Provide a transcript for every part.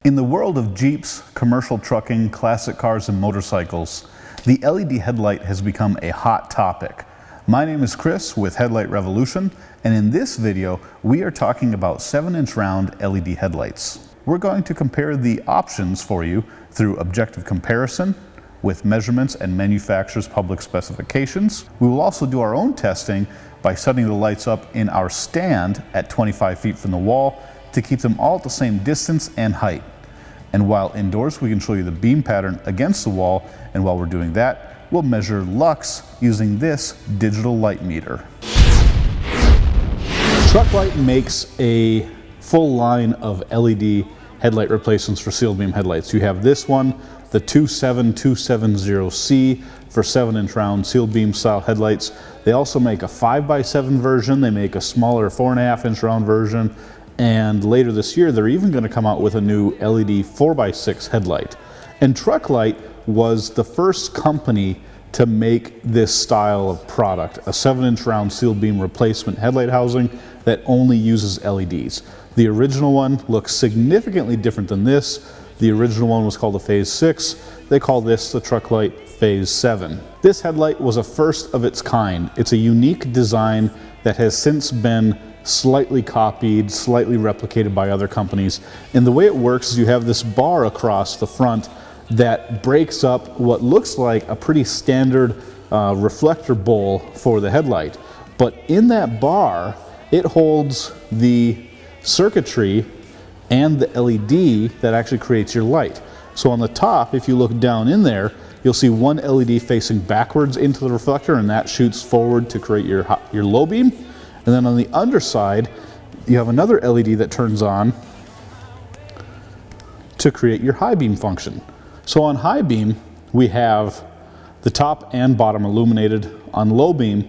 In the world of Jeeps, commercial trucking, classic cars, and motorcycles, the LED headlight has become a hot topic. My name is Chris with Headlight Revolution, and in this video, we are talking about 7-inch round LED headlights. We're going to compare the options for you through objective comparison with measurements and manufacturer's public specifications. We will also do our own testing by setting the lights up in our stand at 25 feet from the wall to keep them all at the same distance and height. And while indoors, we can show you the beam pattern against the wall, and while we're doing that, we'll measure lux using this digital light meter. Truck-Lite makes a full line of LED headlight replacements for sealed beam headlights. You have this one, the 27270C for 7-inch round sealed beam style headlights. They also make a 5x7 version. They make a smaller 4.5-inch round version. And later this year, they're even going to come out with a new LED 4x6 headlight. And Truck-Lite was the first company to make this style of product, a 7-inch round sealed beam replacement headlight housing that only uses LEDs. The original one looks significantly different than this. The original one was called the Phase 6. They call this the Truck-Lite Phase 7. This headlight was a first of its kind. It's a unique design that has since been slightly copied, slightly replicated by other companies. And the way it works is you have this bar across the front that breaks up what looks like a pretty standard reflector bowl for the headlight. But in that bar, it holds the circuitry and the LED that actually creates your light. So on the top, if you look down in there, you'll see one LED facing backwards into the reflector, and that shoots forward to create your low beam. And then on the underside, you have another LED that turns on to create your high beam function. So on high beam, we have the top and bottom illuminated. On low beam,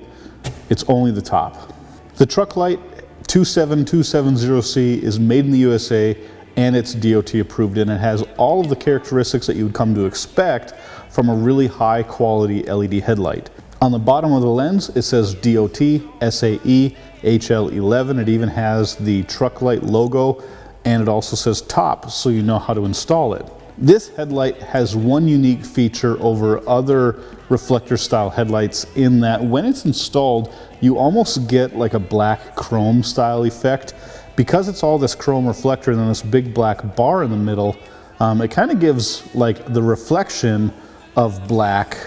it's only the top. The Truck-Lite 27270C is made in the USA, and it's DOT approved, and it has all of the characteristics that you would come to expect from a really high quality LED headlight. On the bottom of the lens, it says DOT, SAE, HL11. It even has the Truck-Lite logo, and it also says top, so you know how to install it. This headlight has one unique feature over other reflector style headlights in that when it's installed, you almost get like a black chrome style effect. Because it's all this chrome reflector and then this big black bar in the middle, it kind of gives like the reflection of black,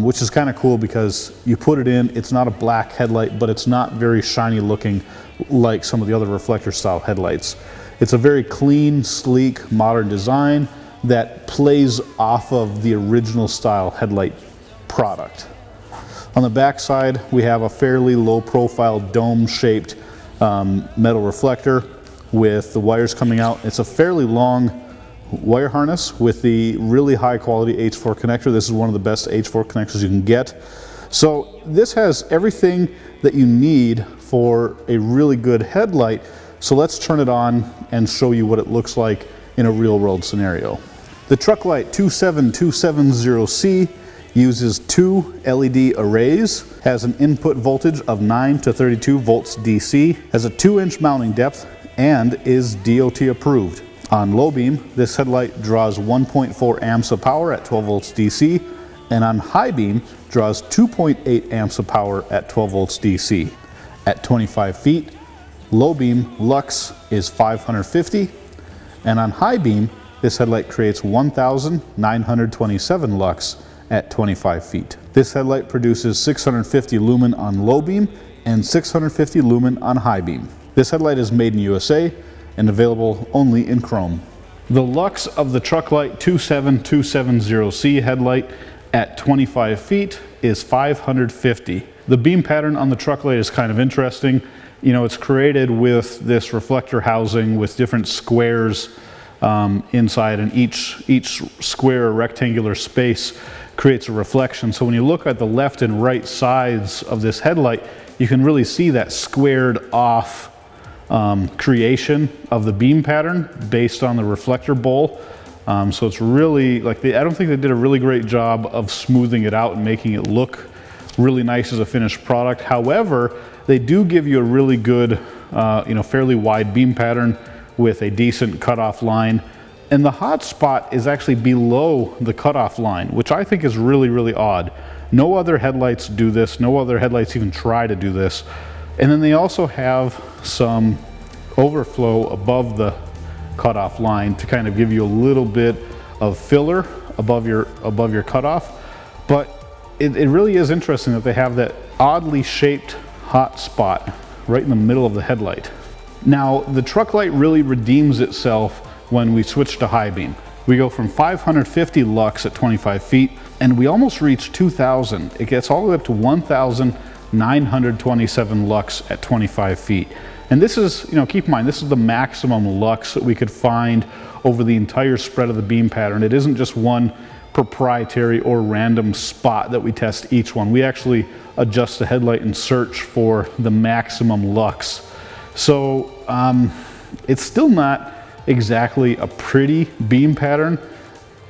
which is kind of cool because you put it in, it's not a black headlight, but it's not very shiny looking like some of the other reflector style headlights. It's a very clean, sleek, modern design that plays off of the original style headlight product. On the back side, we have a fairly low profile dome shaped metal reflector with the wires coming out. It's a fairly long wire harness with the really high quality H4 connector. This is one of the best H4 connectors you can get. So this has everything that you need for a really good headlight. So let's turn it on and show you what it looks like in a real world scenario. The Truck-Lite 27270C uses 2 LED arrays, has an input voltage of 9 to 32 volts DC, has a 2-inch mounting depth, and is DOT approved. On low beam, this headlight draws 1.4 amps of power at 12 volts DC, and on high beam draws 2.8 amps of power at 12 volts DC. At 25 feet, low beam lux is 550, and on high beam, this headlight creates 1,927 lux at 25 feet. This headlight produces 650 lumen on low beam and 650 lumen on high beam. This headlight is made in USA and available only in chrome. The lux of the Truck-Lite 27270C headlight at 25 feet is 550. The beam pattern on the Truck-Lite is kind of interesting. You know, it's created with this reflector housing with different squares inside, and each square or rectangular space creates a reflection. So when you look at the left and right sides of this headlight, you can really see that squared off creation of the beam pattern based on the reflector bowl. So it's really like, I don't think they did a really great job of smoothing it out and making it look really nice as a finished product. However, they do give you a really good, fairly wide beam pattern with a decent cutoff line. And the hot spot is actually below the cutoff line, which I think is really, really odd. No other headlights do this. No other headlights even try to do this. And then they also have some overflow above the cutoff line to kind of give you a little bit of filler above your cutoff. But it really is interesting that they have that oddly shaped hot spot right in the middle of the headlight. Now, the Truck-Lite really redeems itself when we switch to high beam. We go from 550 lux at 25 feet, and we almost reach 2,000. It gets all the way up to 1,927 lux at 25 feet. And this is, keep in mind, this is the maximum lux that we could find over the entire spread of the beam pattern. It isn't just one proprietary or random spot that we test each one. We actually adjust the headlight and search for the maximum lux. So it's still not exactly a pretty beam pattern.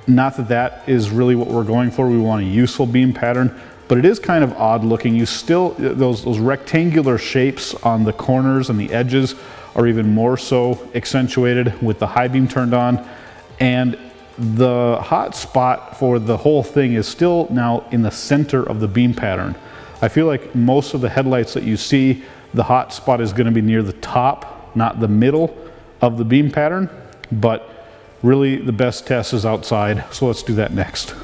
Not that that is really what we're going for. We want a useful beam pattern, but it is kind of odd looking. You still, those rectangular shapes on the corners and the edges are even more so accentuated with the high beam turned on. And the hot spot for the whole thing is still now in the center of the beam pattern. I feel like most of the headlights that you see, the hot spot is going to be near the top, not the middle of the beam pattern, but really the best test is outside, so let's do that next.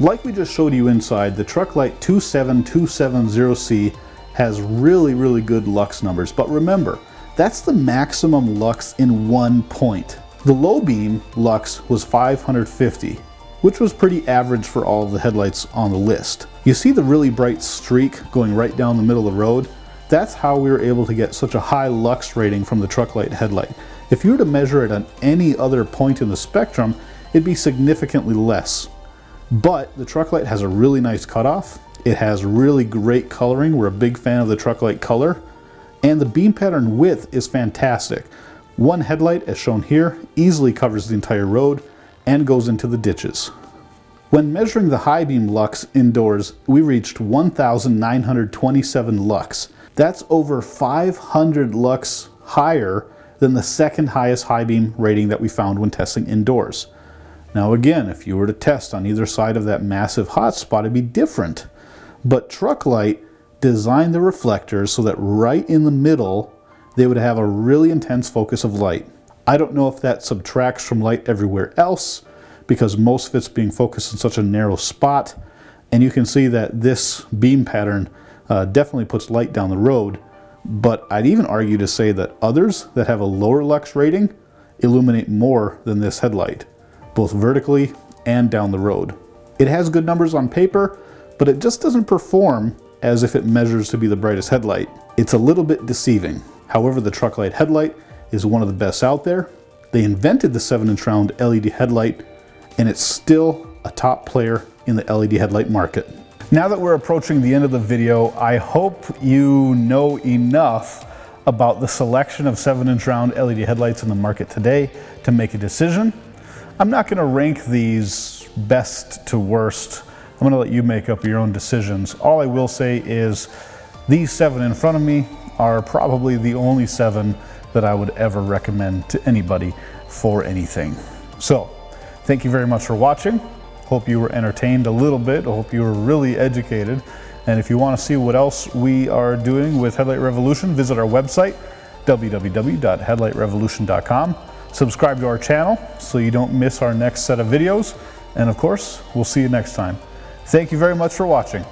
Like we just showed you inside, the Truck-Lite 27270C has really, really good lux numbers, but remember, that's the maximum lux in one point. The low beam lux was 550, which was pretty average for all of the headlights on the list. You see the really bright streak going right down the middle of the road? That's how we were able to get such a high lux rating from the Truck-Lite headlight. If you were to measure it on any other point in the spectrum, it'd be significantly less. But the Truck-Lite has a really nice cutoff. It has really great coloring. We're a big fan of the Truck-Lite color. And the beam pattern width is fantastic. One headlight, as shown here, easily covers the entire road and goes into the ditches. When measuring the high beam lux indoors, we reached 1,927 lux. That's over 500 lux higher than the second highest high beam rating that we found when testing indoors. Now again, if you were to test on either side of that massive hot spot, it'd be different. But Truck-Lite designed the reflectors so that right in the middle, they would have a really intense focus of light. I don't know if that subtracts from light everywhere else, because most of it's being focused in such a narrow spot. And you can see that this beam pattern definitely puts light down the road. But I'd even argue to say that others that have a lower lux rating illuminate more than this headlight, both vertically and down the road. It has good numbers on paper, but it just doesn't perform as if it measures to be the brightest headlight. It's a little bit deceiving. However, the Truck-Lite headlight is one of the best out there. They invented the 7-inch round LED headlight, and it's still a top player in the LED headlight market. Now that we're approaching the end of the video, I hope you know enough about the selection of 7-inch round LED headlights in the market today to make a decision. I'm not going to rank these best to worst. I'm going to let you make up your own decisions. All I will say is these 7 in front of me are probably the only 7 that I would ever recommend to anybody for anything. So, thank you very much for watching. Hope you were entertained a little bit. I hope you were really educated. And if you want to see what else we are doing with Headlight Revolution, visit our website, www.headlightrevolution.com. Subscribe to our channel so you don't miss our next set of videos. And of course, we'll see you next time. Thank you very much for watching.